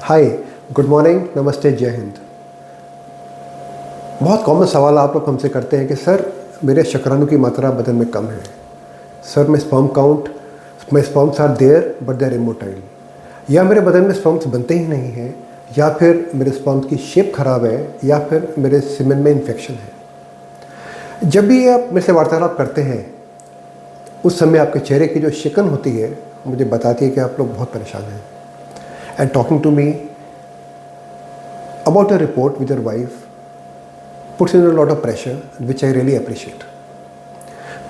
हाय, good morning, नमस्ते, जय हिंद। बहुत कॉमन सवाल आप लोग हमसे करते हैं कि सर मेरे शुक्राणु की मात्रा बदन में कम है। सर मैं sperms are there but they are immotile. या मेरे बदन में स्पर्म्स बनते ही नहीं हैं, या फिर मेरे स्पर्म्स की शेप खराब है, या फिर मेरे सीमेन में इन्फेक्शन है। जब भी आप मेरे से वार्तालाप करते हैं उस समय आपके चेहरे की जो शिकन होती है मुझे बताती है कि आप लोग बहुत परेशान हैं। And talking to me about a report with your wife puts you under a lot of pressure, which I really appreciate.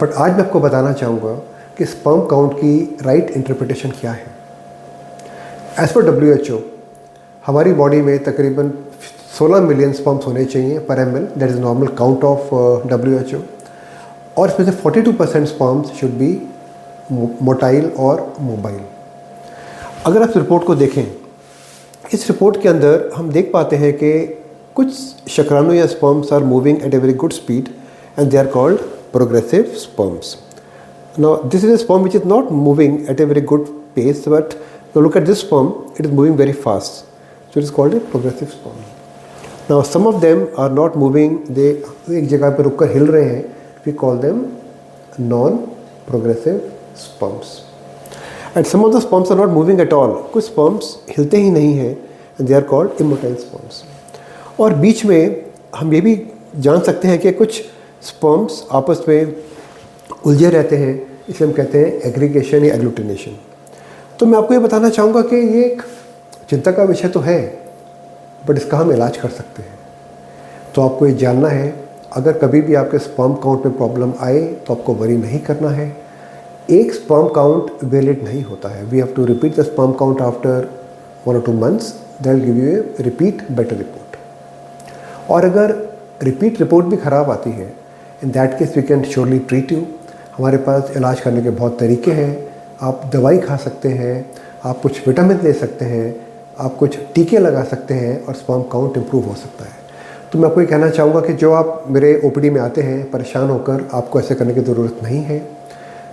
But आज मैं आपको बताना चाहूँगा कि स्पर्म काउंट की राइट इंटरप्रिटेशन क्या है। एज पर WHO हमारी बॉडी में तकरीबन 16 मिलियन स्पर्म्स होने चाहिए पर ml, that is normal count of WHO। और इसमें से 42% स्पर्म्स शुड बी मोटाइल और मोबाइल। अगर आप इस रिपोर्ट को देखें, इस रिपोर्ट के अंदर हम देख पाते हैं कि कुछ शुक्राणु या sperms are moving at a very good speed and they are called progressive sperms. Now this is a sperm which is not moving at a very good pace, but now look at this sperm, it is moving very fast, so it is called a progressive sperm. Now some of them are not moving, they एक जगह पर रुककर हिल रहे हैं, we call them non progressive sperms. And some of the sperms are not moving at all, कुछ sperms हिलते ही नहीं हैं, and they are called immotile sperms. और बीच में हम ये भी जान सकते हैं कि कुछ sperms आपस में उलझे रहते हैं, इसे हम कहते हैं एग्रीगेशन या एग्लूटिनेशन। तो मैं आपको ये बताना चाहूँगा कि ये एक चिंता का विषय तो है, बट इसका हम इलाज कर सकते हैं। तो आपको ये जानना है, अगर कभी भी आपके स्पर्म काउंट में प्रॉब्लम आए तो आपको वरी नहीं करना है। एक स्पर्म काउंट वैलिड नहीं होता है। We have to repeat the sperm count after 1 or 2 months, that will give you a repeat better report. और अगर रिपीट रिपोर्ट भी ख़राब आती है, in that case we can surely treat you. हमारे पास इलाज करने के बहुत तरीके हैं। आप दवाई खा सकते हैं, आप कुछ विटामिन ले सकते हैं, आप कुछ टीके लगा सकते हैं और स्पर्म काउंट इम्प्रूव हो सकता है। तो मैं आपको ये कहना चाहूँगा कि जो आप मेरे OPD में आते हैं परेशान होकर, आपको ऐसे करने की ज़रूरत नहीं है।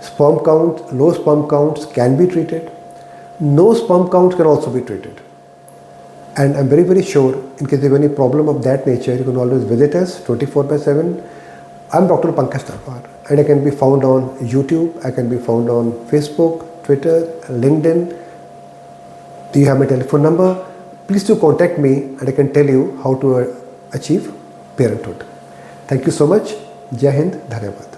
Sperm count, low sperm counts can be treated. No sperm count can also be treated. And I'm very, very sure in case you have any problem of that nature, you can always visit us 24/7. I'm Dr. Pankaj Talwar, and I can be found on YouTube, I can be found on Facebook, Twitter, LinkedIn. Do you have my telephone number? Please do contact me and I can tell you how to achieve parenthood. Thank you so much. Jai Hind. Dhanyavad.